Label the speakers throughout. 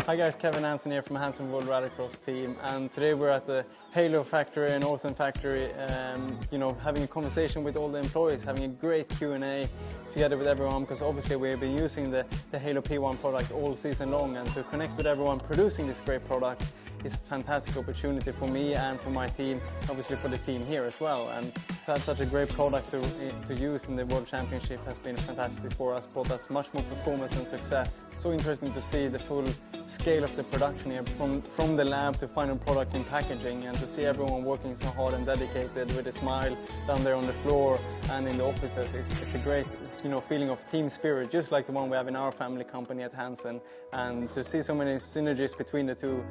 Speaker 1: Hi guys, Kevin Hansen here from Hansen World Rallycross team, and today we're at the Halo factory and Orthene factory, having a conversation with all the employees, having a great Q&A together with everyone, because obviously we've been using the Halo P1 product all season long, and to connect with everyone producing this great product is a fantastic opportunity for me and for my team, obviously for the team here as well. And to have such a great product to use in the World Championship has been fantastic for us, brought us much more performance and success. So interesting to see the full scale of the production here, from the lab to final product in packaging, and to see everyone working so hard and dedicated with a smile down there on the floor and in the offices. It's a great feeling of team spirit, just like the one we have in our family company at Hansen. And to see so many synergies between the two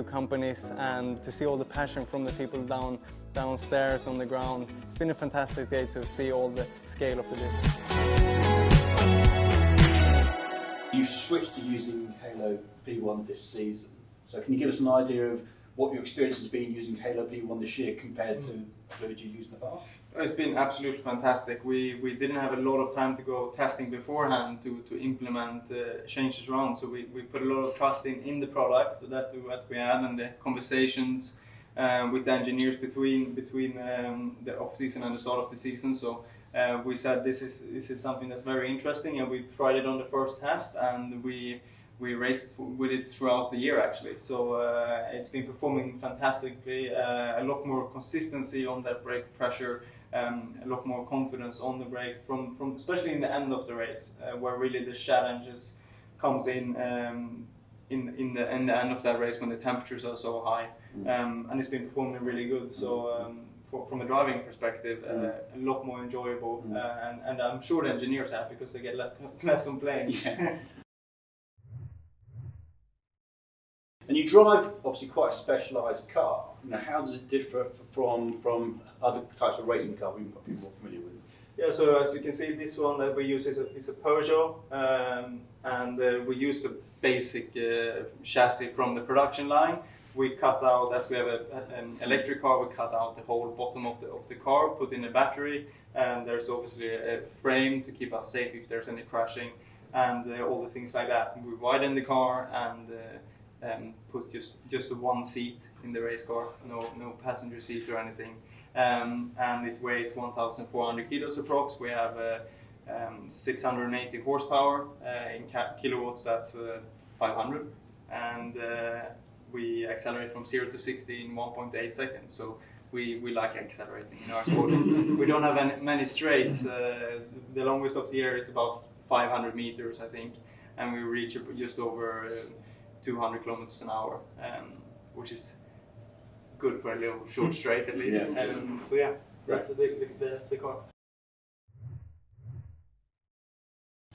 Speaker 1: companies, and to see all the passion from the people downstairs on the ground, it's been a fantastic day to see all the scale of the business.
Speaker 2: You've switched to using Halo P1 this season, so can you give us an idea of what your experience has been using Halo P1 this year compared to fluid you used in the past?
Speaker 1: It's been absolutely fantastic. We didn't have a lot of time to go testing beforehand to implement changes around, so we put a lot of trust in the product that we had, and the conversations with the engineers between the off season and the start of the season. So we said this is something that's very interesting, and we tried it on the first test, and we raced with it throughout the year actually. So it's been performing fantastically, a lot more consistency on that brake pressure, a lot more confidence on the brake from especially in the end of the race, where really the challenges comes in the end of that race when the temperatures are so high, and it's been performing really good. So from a driving perspective, a lot more enjoyable, and I'm sure the engineers are happy because they get less complaints.
Speaker 2: Yeah. And you drive obviously quite a specialised car. Now, how does it differ from other types of racing car we've got people more familiar with?
Speaker 1: Yeah, so as you can see, this one that we use is a Peugeot, and we use the basic chassis from the production line. We cut out, as we have an electric car, we cut out the whole bottom of the car, put in a battery, and there's obviously a frame to keep us safe if there's any crashing, and all the things like that. We widen the car and put just the one seat in the race car, no passenger seat or anything, and it weighs 1,400 kilos approx. We have 680 horsepower, in kilowatts that's 500, and we accelerate from 0 to 60 in 1.8 seconds. So we like accelerating in our sport. We don't have many straights. The longest of the year is about 500 meters, I think, and we reach just over 200 kilometers an hour, which is good for a little short straight at least.
Speaker 2: Yeah.
Speaker 1: So yeah, that's the car.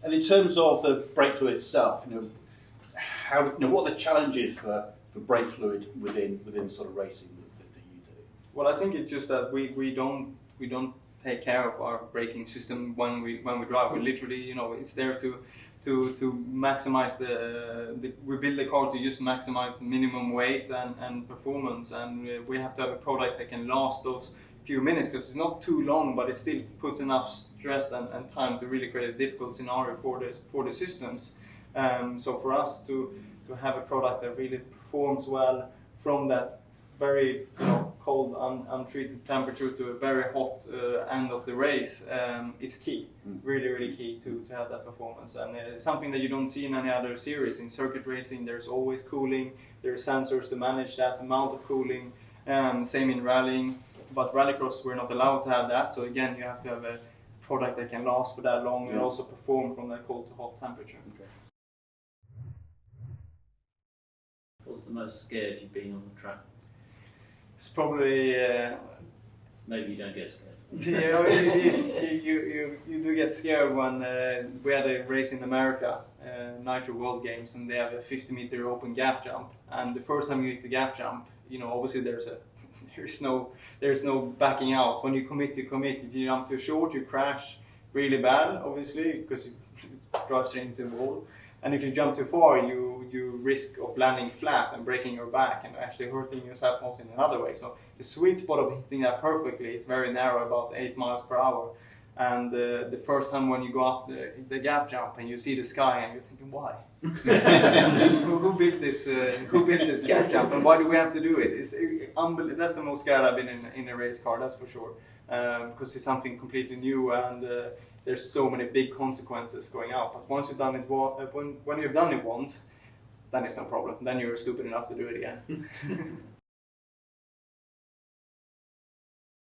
Speaker 2: And in terms of the brake fluid itself, what are the challenges for brake fluid within sort of racing that you do?
Speaker 1: Well, I think it's just that we don't take care of our braking system when we drive. We literally, it's there to maximize we build the car to just maximize minimum weight and performance, and we have to have a product that can last those few minutes, because it's not too long, but it still puts enough stress and time to really create a difficult scenario for the systems. So for us to have a product that really performs well from that very cold, untreated temperature to a very hot end of the race is key. Really key to have that performance, and something that you don't see in any other series. In circuit racing, there's always cooling, there's sensors to manage that amount of cooling, same in rallying, but rallycross we're not allowed to have that. So again, you have to have a product that can last for that long and also perform from that cold to hot temperature.
Speaker 2: Okay.
Speaker 3: What's the most scared you've been on the track?
Speaker 1: It's probably...
Speaker 3: Maybe you don't get scared.
Speaker 1: you do get scared when we had a race in America, Nitro World Games, and they have a 50-meter open gap jump. And the first time you hit the gap jump, obviously there's no backing out. When you commit, you commit. If you jump too short, you crash really bad, obviously, because you drive straight into the wall. And if you jump too far, you risk of landing flat and breaking your back and actually hurting yourself also in another way. So the sweet spot of hitting that perfectly is very narrow, about 8 miles per hour. And the first time when you go up the gap jump and you see the sky and you're thinking, why? who built this? Who built this gap jump, and why do we have to do it? It's unbelievable. That's the most scared I've been in a race car. That's for sure, because it's something completely new, and there's so many big consequences going out. But once you've done it, when you've done it once, then it's no problem. Then you're stupid enough to do it again.